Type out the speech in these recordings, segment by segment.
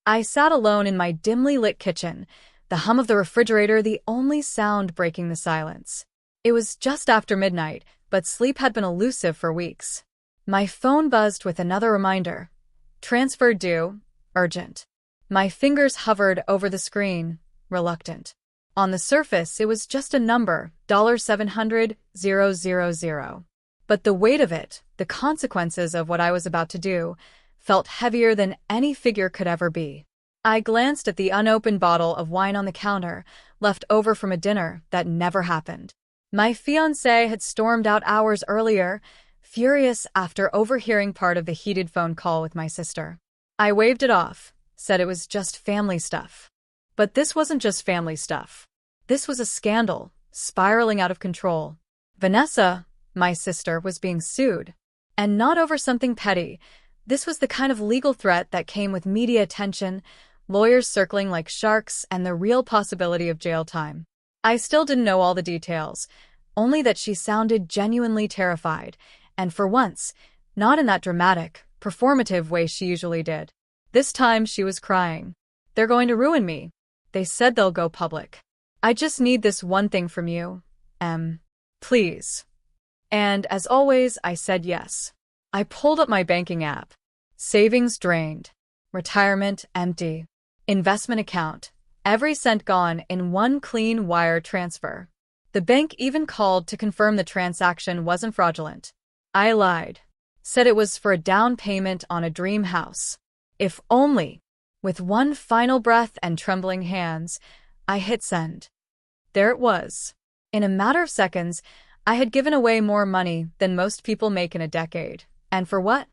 I sat alone in my dimly lit kitchen, the hum of the refrigerator the only sound breaking the silence. It was just after midnight, but sleep had been elusive for weeks. My phone buzzed with another reminder. Transfer due. Urgent. My fingers hovered over the screen, reluctant. On the surface, it was just a number, $700,000. But the weight of it, the consequences of what I was about to do, felt heavier than any figure could ever be. I glanced at the unopened bottle of wine on the counter, left over from a dinner that never happened. My fiancé had stormed out hours earlier, furious after overhearing part of the heated phone call with my sister. I waved it off, said it was just family stuff. But this wasn't just family stuff. This was a scandal, spiraling out of control. Vanessa, my sister, was being sued. And not over something petty. This was the kind of legal threat that came with media attention, lawyers circling like sharks, and the real possibility of jail time. I still didn't know all the details, only that she sounded genuinely terrified, and for once, not in that dramatic, performative way she usually did. This time she was crying. They're going to ruin me. They said they'll go public. I just need this one thing from you. Please. And as always, I said yes. I pulled up my banking app. Savings drained. Retirement empty. Investment account. Every cent gone in one clean wire transfer. The bank even called to confirm the transaction wasn't fraudulent. I lied. Said it was for a down payment on a dream house. If only. With one final breath and trembling hands, I hit send. There it was. In a matter of seconds, I had given away more money than most people make in a decade. And for what?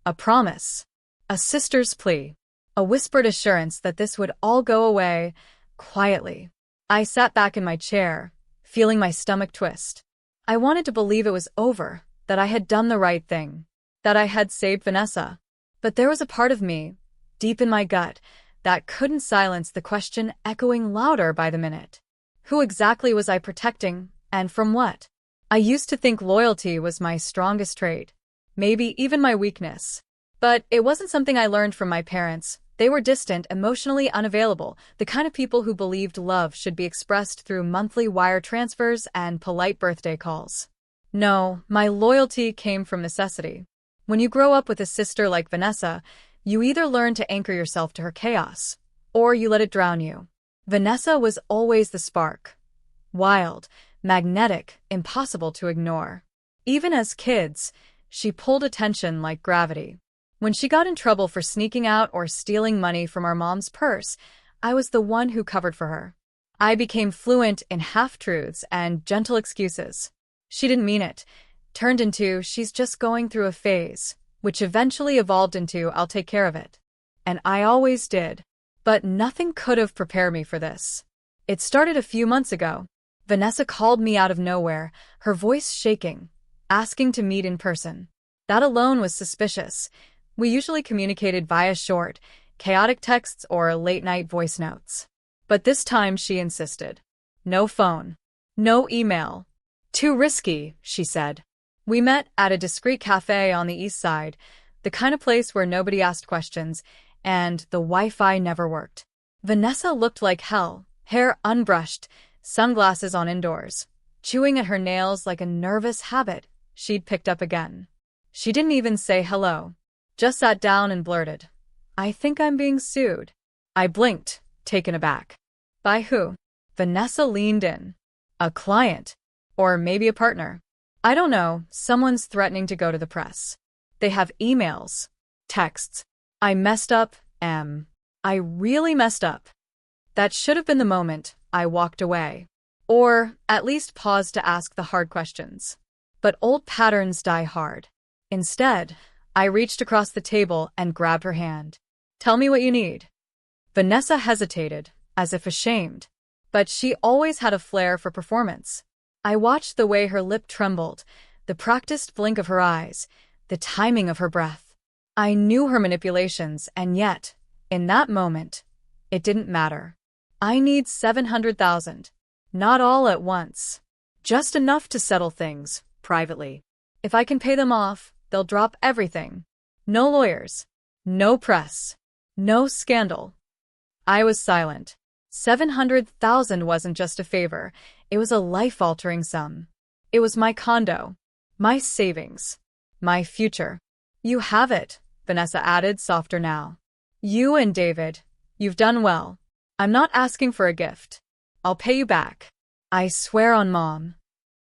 A promise. A sister's plea. A whispered assurance that this would all go away, quietly. I sat back in my chair, feeling my stomach twist. I wanted to believe it was over, that I had done the right thing, that I had saved Vanessa. But there was a part of me, deep in my gut, that couldn't silence the question echoing louder by the minute. Who exactly was I protecting, and from what? I used to think loyalty was my strongest trait, maybe even my weakness. But it wasn't something I learned from my parents. They were distant, emotionally unavailable, the kind of people who believed love should be expressed through monthly wire transfers and polite birthday calls. No, my loyalty came from necessity. When you grow up with a sister like Vanessa, you either learn to anchor yourself to her chaos, or you let it drown you. Vanessa was always the spark. Wild, magnetic, impossible to ignore. Even as kids, she pulled attention like gravity. When she got in trouble for sneaking out or stealing money from our mom's purse, I was the one who covered for her. I became fluent in half-truths and gentle excuses. She didn't mean it. Turned into, she's just going through a phase, which eventually evolved into, I'll take care of it. And I always did. But nothing could have prepared me for this. It started a few months ago. Vanessa called me out of nowhere, her voice shaking, asking to meet in person. That alone was suspicious. We usually communicated via short, chaotic texts or late-night voice notes. But this time she insisted. No phone. No email. Too risky, she said. We met at a discreet cafe on the east side, the kind of place where nobody asked questions, and the Wi-Fi never worked. Vanessa looked like hell, hair unbrushed, sunglasses on indoors, chewing at her nails like a nervous habit she'd picked up again. She didn't even say hello, just sat down and blurted, I think I'm being sued. I blinked, taken aback. By who? Vanessa leaned in. A client. Or maybe a partner. I don't know, someone's threatening to go to the press. They have emails, texts. I messed up, I really messed up. That should have been the moment I walked away. Or at least paused to ask the hard questions. But old patterns die hard. Instead, I reached across the table and grabbed her hand. Tell me what you need. Vanessa hesitated, as if ashamed. But she always had a flair for performance. I watched the way her lip trembled, the practiced blink of her eyes, the timing of her breath. I knew her manipulations, and yet, in that moment, it didn't matter. I need 700,000. Not all at once. Just enough to settle things, privately. If I can pay them off, they'll drop everything. No lawyers. No press. No scandal. I was silent. 700,000 wasn't just a favor, it was a life-altering sum. It was my condo, my savings, my future. You have it, Vanessa added, softer now. You and David, you've done well. I'm not asking for a gift. I'll pay you back. I swear on Mom.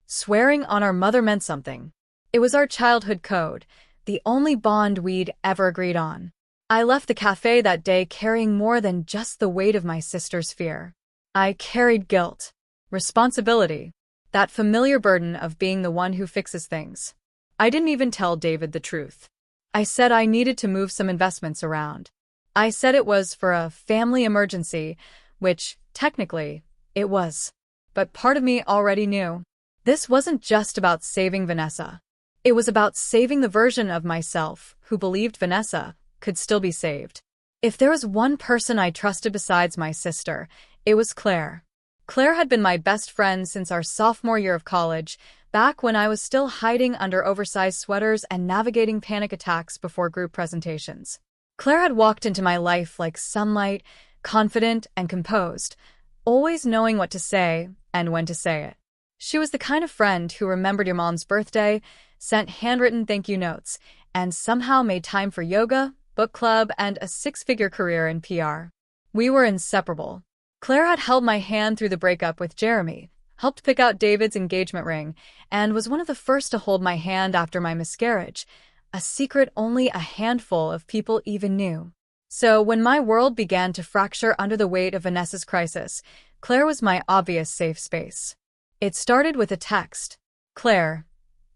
Swearing on our mother meant something. It was our childhood code, the only bond we'd ever agreed on. I left the cafe that day carrying more than just the weight of my sister's fear. I carried guilt, responsibility, that familiar burden of being the one who fixes things. I didn't even tell David the truth. I said I needed to move some investments around. I said it was for a family emergency, which, technically, it was. But part of me already knew. This wasn't just about saving Vanessa. It was about saving the version of myself who believed Vanessa could still be saved. If there was one person I trusted besides my sister, it was Claire. Claire had been my best friend since our sophomore year of college, back when I was still hiding under oversized sweaters and navigating panic attacks before group presentations. Claire had walked into my life like sunlight, confident and composed, always knowing what to say and when to say it. She was the kind of friend who remembered your mom's birthday, sent handwritten thank you notes, and somehow made time for yoga, book club, and a six-figure career in PR. We were inseparable. Claire had held my hand through the breakup with Jeremy, helped pick out David's engagement ring, and was one of the first to hold my hand after my miscarriage, a secret only a handful of people even knew. So when my world began to fracture under the weight of Vanessa's crisis, Claire was my obvious safe space. It started with a text. Claire,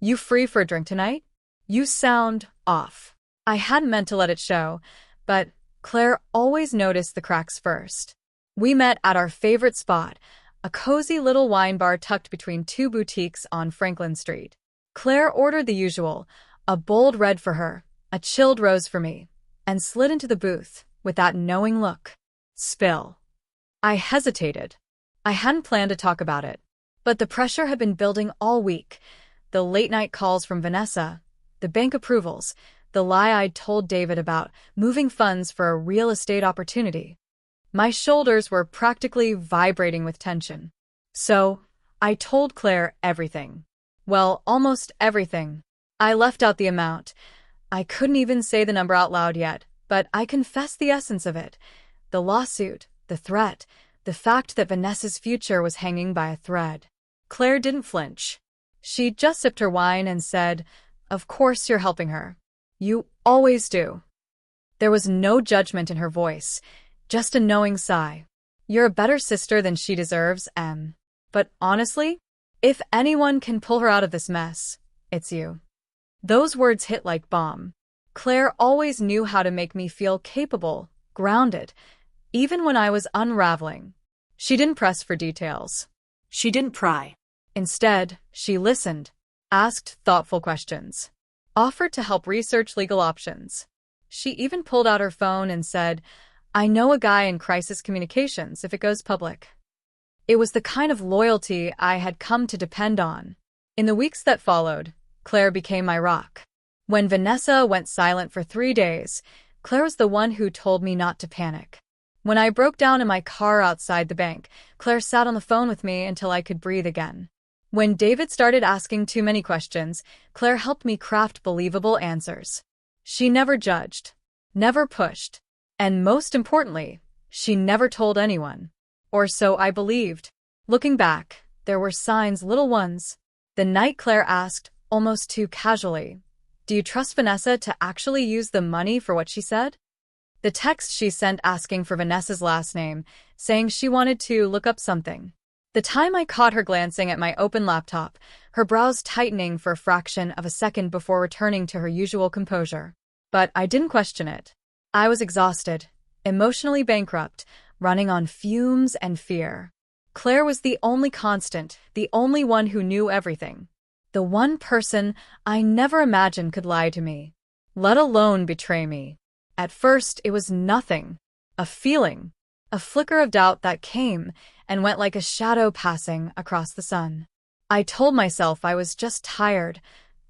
you free for a drink tonight? You sound off. I hadn't meant to let it show, but Claire always noticed the cracks first. We met at our favorite spot, a cozy little wine bar tucked between two boutiques on Franklin Street. Claire ordered the usual, a bold red for her, a chilled rose for me, and slid into the booth with that knowing look. Spill. I hesitated. I hadn't planned to talk about it, but the pressure had been building all week. The late-night calls from Vanessa, the bank approvals, the lie I'd told David about moving funds for a real estate opportunity. My shoulders were practically vibrating with tension. So, I told Claire everything. Well, almost everything. I left out the amount. I couldn't even say the number out loud yet, but I confessed the essence of it. The lawsuit, the threat, the fact that Vanessa's future was hanging by a thread. Claire didn't flinch. She just sipped her wine and said, "Of course you're helping her. You always do." There was no judgment in her voice, just a knowing sigh. You're a better sister than she deserves, Em. But honestly, if anyone can pull her out of this mess, it's you. Those words hit like bomb. Claire always knew how to make me feel capable, grounded, even when I was unraveling. She didn't press for details. She didn't pry. Instead, she listened, asked thoughtful questions, offered to help research legal options. She even pulled out her phone and said, "I know a guy in crisis communications if it goes public." It was the kind of loyalty I had come to depend on. In the weeks that followed, Claire became my rock. When Vanessa went silent for 3 days, Claire was the one who told me not to panic. When I broke down in my car outside the bank, Claire sat on the phone with me until I could breathe again. When David started asking too many questions, Claire helped me craft believable answers. She never judged, never pushed, and most importantly, she never told anyone. Or so I believed. Looking back, there were signs, little ones. The night Claire asked, almost too casually, "Do you trust Vanessa to actually use the money for what she said?" The text she sent asking for Vanessa's last name, saying she wanted to look up something. The time I caught her glancing at my open laptop, her brows tightening for a fraction of a second before returning to her usual composure. But I didn't question it. I was exhausted, emotionally bankrupt, running on fumes and fear. Claire was the only constant, the only one who knew everything. The one person I never imagined could lie to me, let alone betray me. At first, it was nothing. A feeling. A flicker of doubt that came and went like a shadow passing across the sun. I told myself I was just tired,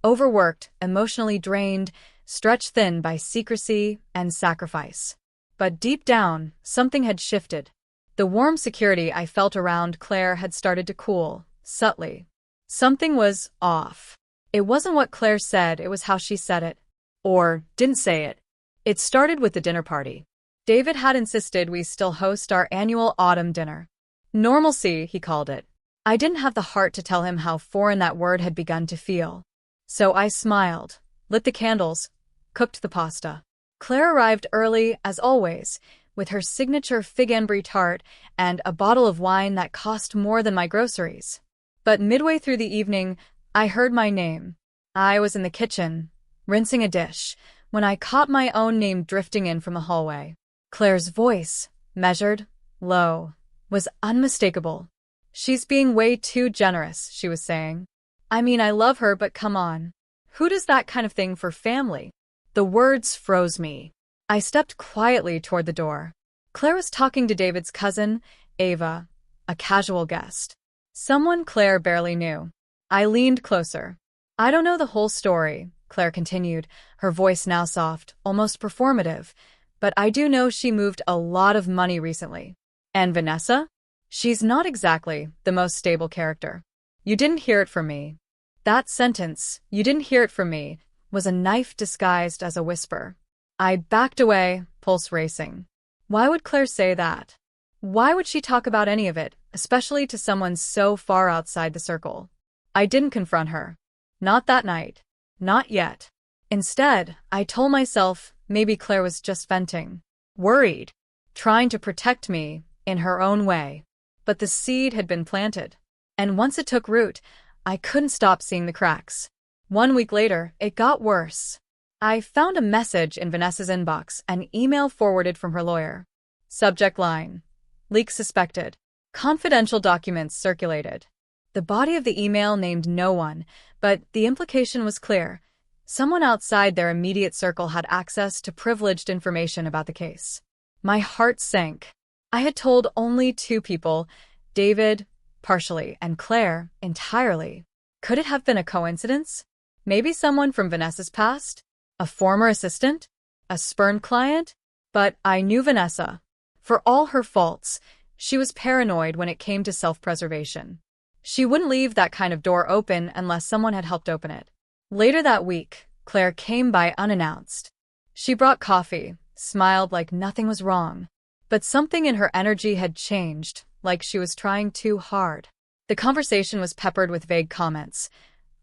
overworked, emotionally drained, stretched thin by secrecy and sacrifice. But deep down, something had shifted. The warm security I felt around Claire had started to cool, subtly. Something was off. It wasn't what Claire said, it was how she said it. Or didn't say it. It started with the dinner party. David had insisted we still host our annual autumn dinner. Normalcy, he called it. I didn't have the heart to tell him how foreign that word had begun to feel. So I smiled, lit the candles, cooked the pasta. Claire arrived early, as always, with her signature fig and brie tart and a bottle of wine that cost more than my groceries. But midway through the evening, I heard my name. I was in the kitchen, rinsing a dish, when I caught my own name drifting in from the hallway. Claire's voice, measured, low, was unmistakable. "She's being way too generous," she was saying. "I mean, I love her, but come on. Who does that kind of thing for family?" The words froze me. I stepped quietly toward the door. Claire was talking to David's cousin, Ava, a casual guest. Someone Claire barely knew. I leaned closer. "I don't know the whole story," Claire continued, her voice now soft, almost performative, "but I do know she moved a lot of money recently." "And Vanessa? She's not exactly the most stable character." "You didn't hear it from me." That sentence, "you didn't hear it from me," was a knife disguised as a whisper. I backed away, pulse racing. Why would Claire say that? Why would she talk about any of it, especially to someone so far outside the circle? I didn't confront her. Not that night. Not yet. Instead, I told myself maybe Claire was just venting. Worried. Trying to protect me, in her own way. But the seed had been planted. And once it took root, I couldn't stop seeing the cracks. 1 week later, it got worse. I found a message in Vanessa's inbox, an email forwarded from her lawyer. Subject line: leak suspected. Confidential documents circulated. The body of the email named no one, but the implication was clear. Someone outside their immediate circle had access to privileged information about the case. My heart sank. I had told only 2 people, David, partially, and Claire, entirely. Could it have been a coincidence? Maybe someone from Vanessa's past? A former assistant? A spurned client? But I knew Vanessa. For all her faults, she was paranoid when it came to self-preservation. She wouldn't leave that kind of door open unless someone had helped open it. Later that week, Claire came by unannounced. She brought coffee, smiled like nothing was wrong. But something in her energy had changed, like she was trying too hard. The conversation was peppered with vague comments.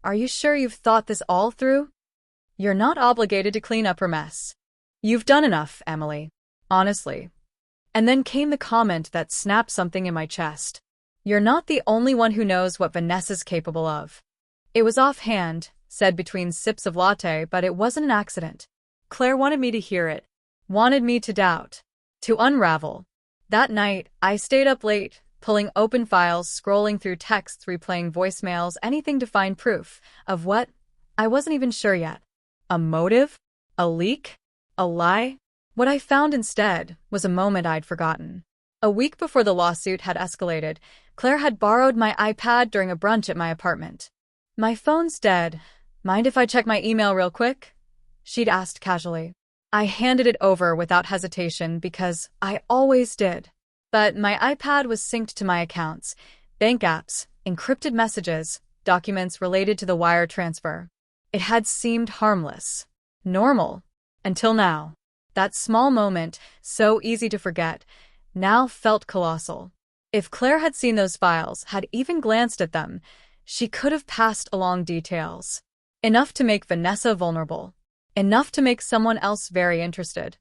"Are you sure you've thought this all through? You're not obligated to clean up her mess. You've done enough, Emily. Honestly." And then came the comment that snapped something in my chest. "You're not the only one who knows what Vanessa's capable of." It was offhand, said between sips of latte, but it wasn't an accident. Claire wanted me to hear it. Wanted me to doubt. To unravel. That night, I stayed up late, pulling open files, scrolling through texts, replaying voicemails, anything to find proof. Of what? I wasn't even sure yet. A motive? A leak? A lie? What I found instead was a moment I'd forgotten. A week before the lawsuit had escalated, Claire had borrowed my iPad during a brunch at my apartment. "My phone's dead. Mind if I check my email real quick?" she'd asked casually. I handed it over without hesitation because I always did. But my iPad was synced to my accounts, bank apps, encrypted messages, documents related to the wire transfer. It had seemed harmless, normal, until now. That small moment, so easy to forget, now felt colossal. If Claire had seen those files, had even glanced at them, she could have passed along details. Enough to make Vanessa vulnerable. Enough to make someone else very interested.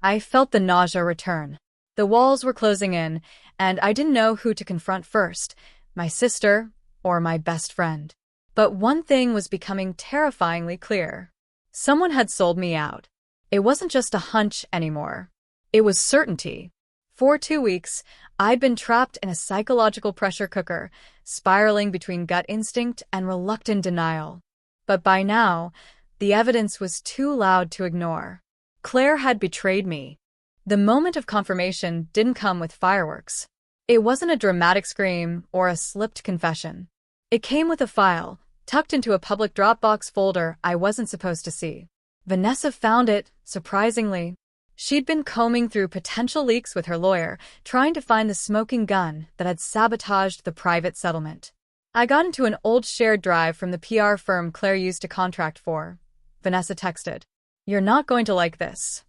I felt the nausea return. The walls were closing in, and I didn't know who to confront first, my sister or my best friend. But one thing was becoming terrifyingly clear. Someone had sold me out. It wasn't just a hunch anymore. It was certainty. For 2 weeks, I'd been trapped in a psychological pressure cooker, spiraling between gut instinct and reluctant denial. But by now, the evidence was too loud to ignore. Claire had betrayed me. The moment of confirmation didn't come with fireworks. It wasn't a dramatic scream or a slipped confession. It came with a file, tucked into a public Dropbox folder I wasn't supposed to see. Vanessa found it, surprisingly. She'd been combing through potential leaks with her lawyer, trying to find the smoking gun that had sabotaged the private settlement. I got into an old shared drive from the PR firm Claire used to contract for. Vanessa texted, "You're not going to like this."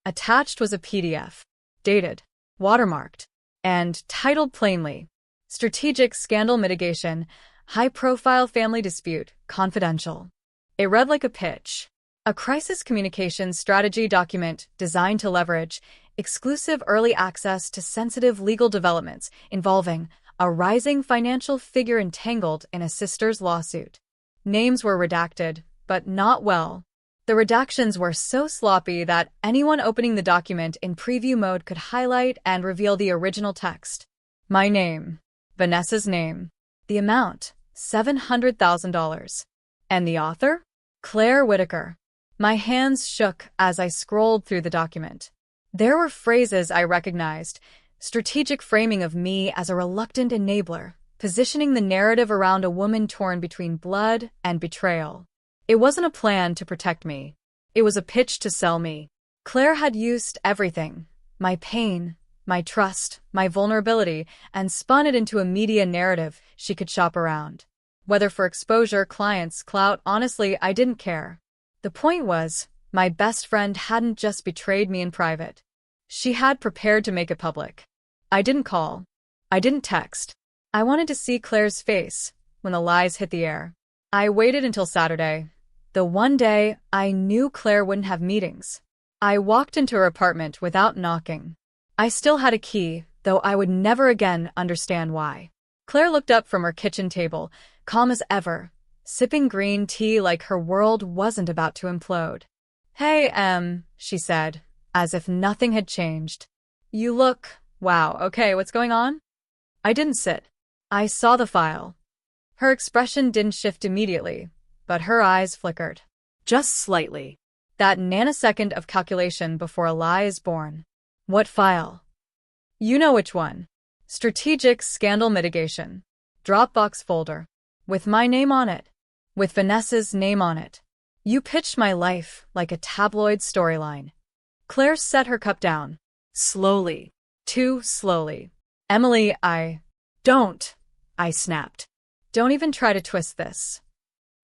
Attached was a PDF, dated, watermarked, and titled plainly, Strategic Scandal Mitigation, High-Profile Family Dispute, Confidential. It read like a pitch. A crisis communications strategy document designed to leverage exclusive early access to sensitive legal developments involving a rising financial figure entangled in a sister's lawsuit. Names were redacted, but not well. The redactions were so sloppy that anyone opening the document in preview mode could highlight and reveal the original text. My name. Vanessa's name. The amount, $700,000. And the author? Claire Whitaker. My hands shook as I scrolled through the document. There were phrases I recognized, strategic framing of me as a reluctant enabler, positioning the narrative around a woman torn between blood and betrayal. It wasn't a plan to protect me. It was a pitch to sell me. Claire had used everything, my pain, my trust, my vulnerability, and spun it into a media narrative she could shop around. Whether for exposure, clients, clout, honestly, I didn't care. The point was, my best friend hadn't just betrayed me in private. She had prepared to make it public. I didn't call. I didn't text. I wanted to see Claire's face when the lies hit the air. I waited until Saturday, the one day I knew Claire wouldn't have meetings. I walked into her apartment without knocking. I still had a key, though I would never again understand why. Claire looked up from her kitchen table, calm as ever, sipping green tea like her world wasn't about to implode. "Hey, she said, as if nothing had changed. "You look, wow, okay, what's going on?" I didn't sit. I saw the file. Her expression didn't shift immediately, but her eyes flickered. Just slightly. That nanosecond of calculation before a lie is born. "What file?" "You know which one. Strategic Scandal Mitigation. Dropbox folder. With my name on it. With Vanessa's name on it. You pitched my life like a tabloid storyline." Claire set her cup down. Slowly. Too slowly. "Emily, Don't," I snapped. "Don't even try to twist this."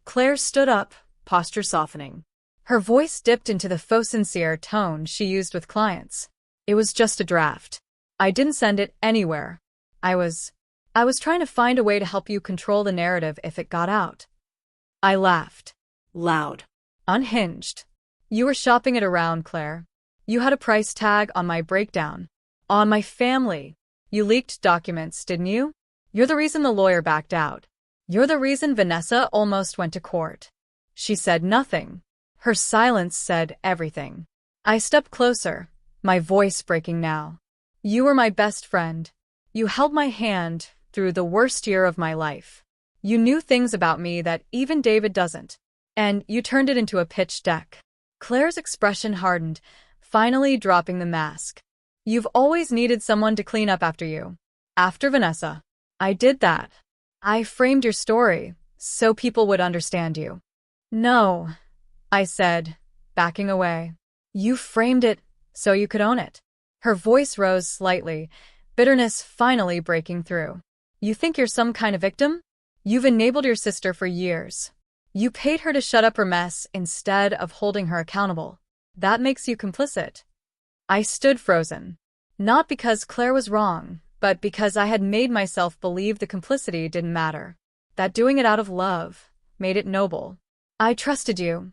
Claire stood up, posture softening. Her voice dipped into the faux sincere tone she used with clients. "It was just a draft. I didn't send it anywhere. I was trying to find a way to help you control the narrative if it got out." I laughed. Loud. Unhinged. "You were shopping it around, Claire. You had a price tag on my breakdown. On my family. You leaked documents, didn't you? You're the reason the lawyer backed out. You're the reason Vanessa almost went to court." She said nothing. Her silence said everything. I stepped closer, my voice breaking now. "You were my best friend. You held my hand through the worst year of my life. You knew things about me that even David doesn't. And you turned it into a pitch deck." Claire's expression hardened, finally dropping the mask. "You've always needed someone to clean up after you. After Vanessa. I did that. I framed your story so people would understand you." "No," I said, backing away. "You framed it so you could own it." Her voice rose slightly, bitterness finally breaking through. "You think you're some kind of victim? You've enabled your sister for years. You paid her to shut up her mess instead of holding her accountable. That makes you complicit." I stood frozen. Not because Claire was wrong, but because I had made myself believe the complicity didn't matter. That doing it out of love made it noble. "I trusted you,"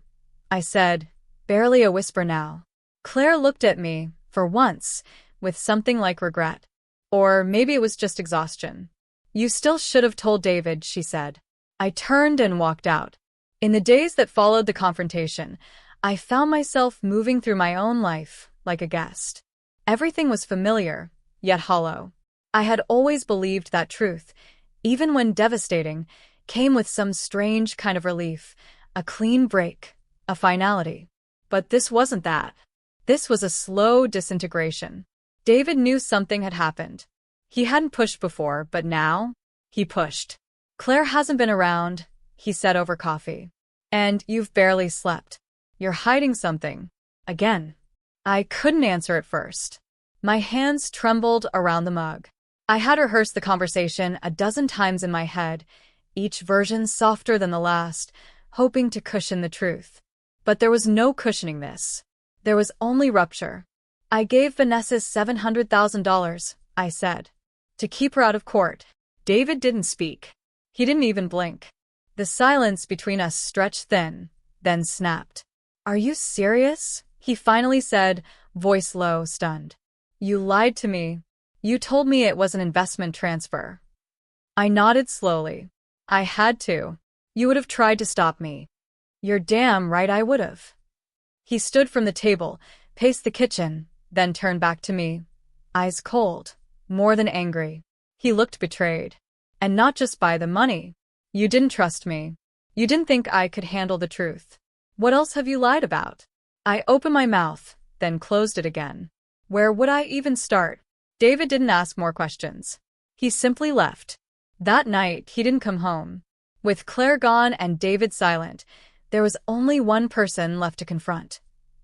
I said, barely a whisper now. Claire looked at me, for once, with something like regret. Or maybe it was just exhaustion. "You still should have told David," she said. I turned and walked out. In the days that followed the confrontation, I found myself moving through my own life like a guest. Everything was familiar, yet hollow. I had always believed that truth, even when devastating, came with some strange kind of relief, a clean break, a finality. But this wasn't that. This was a slow disintegration. David knew something had happened. He hadn't pushed before, but now, he pushed. "Claire hasn't been around," he said over coffee. "And you've barely slept. You're hiding something. Again." I couldn't answer at first. My hands trembled around the mug. I had rehearsed the conversation a dozen times in my head, each version softer than the last, hoping to cushion the truth. But there was no cushioning this. There was only rupture. I gave Vanessa $700,000, I said, to keep her out of court. David didn't speak. He didn't even blink. The silence between us stretched thin, then snapped. Are you serious? He finally said, voice low, stunned. You lied to me. You told me it was an investment transfer. I nodded slowly. I had to. You would have tried to stop me. You're damn right I would have. He stood from the table, paced the kitchen, then turned back to me. Eyes cold, more than angry. He looked betrayed. And not just by the money. You didn't trust me. You didn't think I could handle the truth. What else have you lied about? I opened my mouth, then closed it again. Where would I even start? David didn't ask more questions. He simply left. That night, he didn't come home. With Claire gone and David silent, there was only one person left to confront.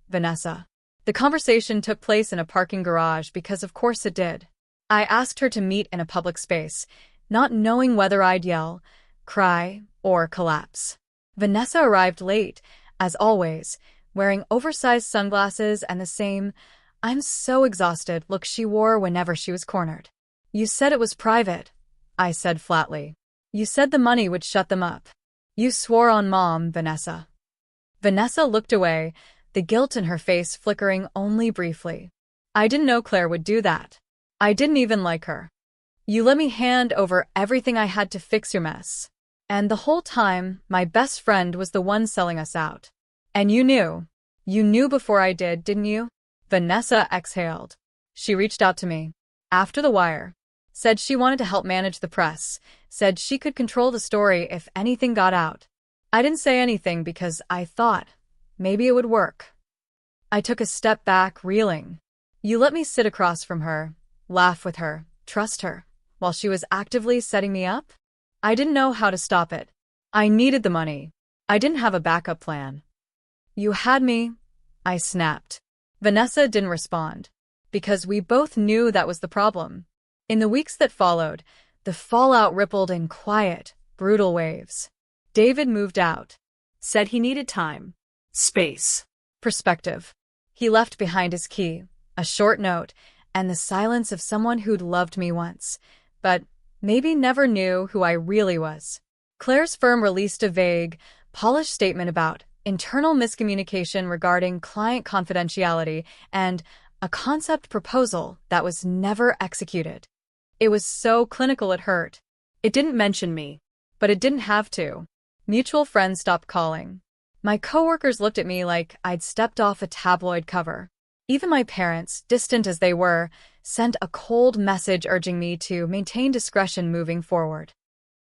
Vanessa. The conversation took place in a parking garage because of course it did. I asked her to meet in a public space, not knowing whether I'd yell, cry, or collapse. Vanessa arrived late, as always, wearing oversized sunglasses and the same "I'm so exhausted" look she wore whenever she was cornered. You said it was private, I said flatly. You said the money would shut them up. You swore on Mom, Vanessa. Vanessa looked away, the guilt in her face flickering only briefly. I didn't know Claire would do that. I didn't even like her. You let me hand over everything I had to fix your mess. And the whole time, my best friend was the one selling us out. And you knew. You knew before I did, didn't you? Vanessa exhaled. She reached out to me. After the wire. Said she wanted to help manage the press. Said she could control the story if anything got out. I didn't say anything because I thought maybe it would work. I took a step back, reeling. You let me sit across from her, laugh with her, trust her, while she was actively setting me up? I didn't know how to stop it. I needed the money. I didn't have a backup plan. You had me, I snapped. Vanessa didn't respond, because we both knew that was the problem. In the weeks that followed, the fallout rippled in quiet, brutal waves. David moved out. Said he needed time, space, perspective. He left behind his key, a short note, and the silence of someone who'd loved me once, but maybe never knew who I really was. Claire's firm released a vague, polished statement about internal miscommunication regarding client confidentiality and a concept proposal that was never executed. It was so clinical it hurt. It didn't mention me, but it didn't have to. Mutual friends stopped calling. My coworkers looked at me like I'd stepped off a tabloid cover. Even my parents, distant as they were, sent a cold message urging me to maintain discretion moving forward.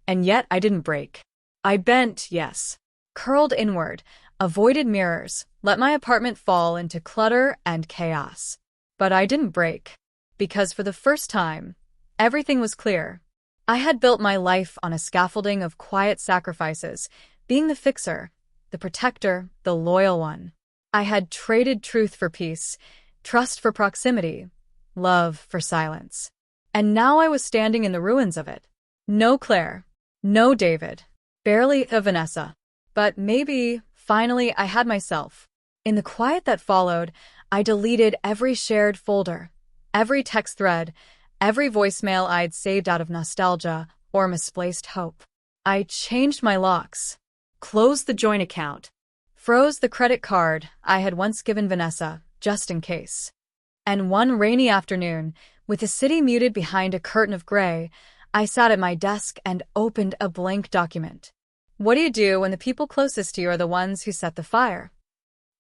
And yet I didn't break. I bent, yes, curled inward, avoided mirrors, let my apartment fall into clutter and chaos. But I didn't break, because for the first time, everything was clear. I had built my life on a scaffolding of quiet sacrifices, being the fixer, the protector, the loyal one. I had traded truth for peace, trust for proximity, love for silence. And now I was standing in the ruins of it. No Claire, no David, barely a Vanessa. But maybe, finally, I had myself. In the quiet that followed, I deleted every shared folder, every text thread, every voicemail I'd saved out of nostalgia or misplaced hope. I changed my locks, closed the joint account, froze the credit card I had once given Vanessa, just in case. And one rainy afternoon, with the city muted behind a curtain of gray, I sat at my desk and opened a blank document. What do you do when the people closest to you are the ones who set the fire?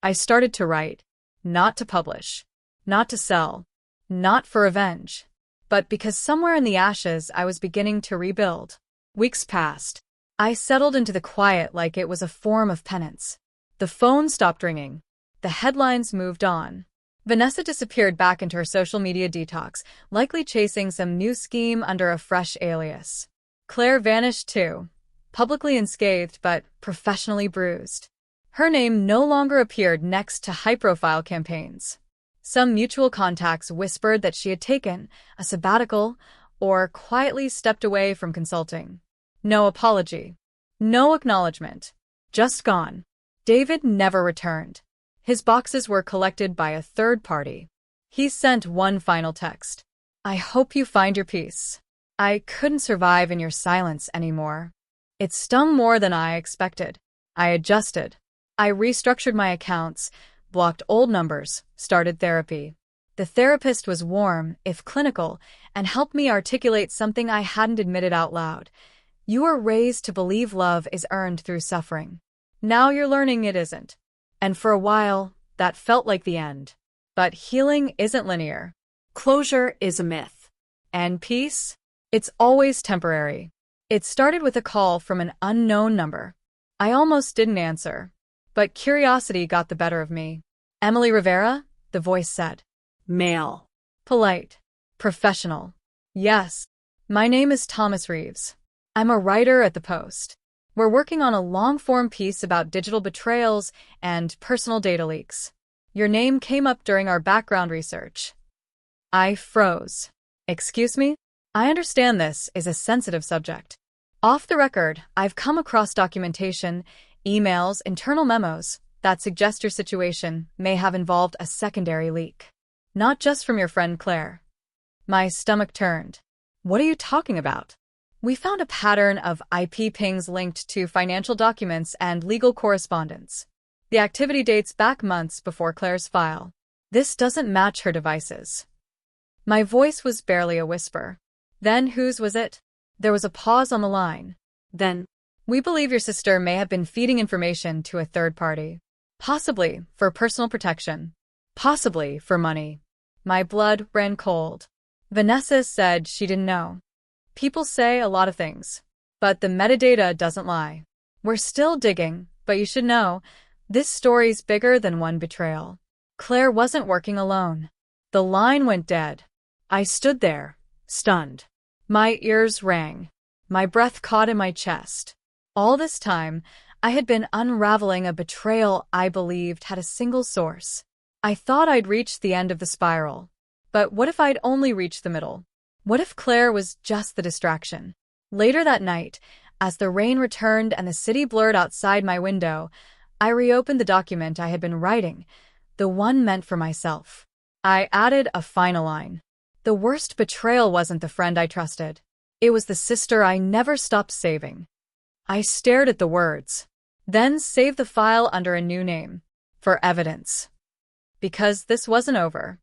I started to write, not to publish, not to sell, not for revenge, but because somewhere in the ashes I was beginning to rebuild. Weeks passed. I settled into the quiet like it was a form of penance. The phone stopped ringing. The headlines moved on. Vanessa disappeared back into her social media detox, likely chasing some new scheme under a fresh alias. Claire vanished too, publicly unscathed but professionally bruised. Her name no longer appeared next to high-profile campaigns. Some mutual contacts whispered that she had taken a sabbatical or quietly stepped away from consulting. No apology. No acknowledgement. Just gone. David never returned. His boxes were collected by a third party. He sent one final text. I hope you find your peace. I couldn't survive in your silence anymore. It stung more than I expected. I adjusted. I restructured my accounts, blocked old numbers, started therapy. The therapist was warm, if clinical, and helped me articulate something I hadn't admitted out loud. You were raised to believe love is earned through suffering. Now you're learning it isn't. And for a while, that felt like the end. But healing isn't linear. Closure is a myth. And peace? It's always temporary. It started with a call from an unknown number. I almost didn't answer. But curiosity got the better of me. Emily Rivera? The voice said. Male. Polite. Professional. Yes. My name is Thomas Reeves. I'm a writer at the Post. We're working on a long-form piece about digital betrayals and personal data leaks. Your name came up during our background research. I froze. Excuse me? I understand this is a sensitive subject. Off the record, I've come across documentation, emails, internal memos that suggest your situation may have involved a secondary leak. Not just from your friend Claire. My stomach turned. What are you talking about? We found a pattern of IP pings linked to financial documents and legal correspondence. The activity dates back months before Claire's file. This doesn't match her devices. My voice was barely a whisper. Then whose was it? There was a pause on the line. Then, we believe your sister may have been feeding information to a third party. Possibly for personal protection. Possibly for money. My blood ran cold. Vanessa said she didn't know. People say a lot of things, but the metadata doesn't lie. We're still digging, but you should know, this story's bigger than one betrayal. Claire wasn't working alone. The line went dead. I stood there, stunned. My ears rang. My breath caught in my chest. All this time, I had been unraveling a betrayal I believed had a single source. I thought I'd reached the end of the spiral. But what if I'd only reached the middle? What if Claire was just the distraction? Later that night, as the rain returned and the city blurred outside my window, I reopened the document I had been writing, the one meant for myself. I added a final line. The worst betrayal wasn't the friend I trusted. It was the sister I never stopped saving. I stared at the words, then saved the file under a new name, for evidence. Because this wasn't over.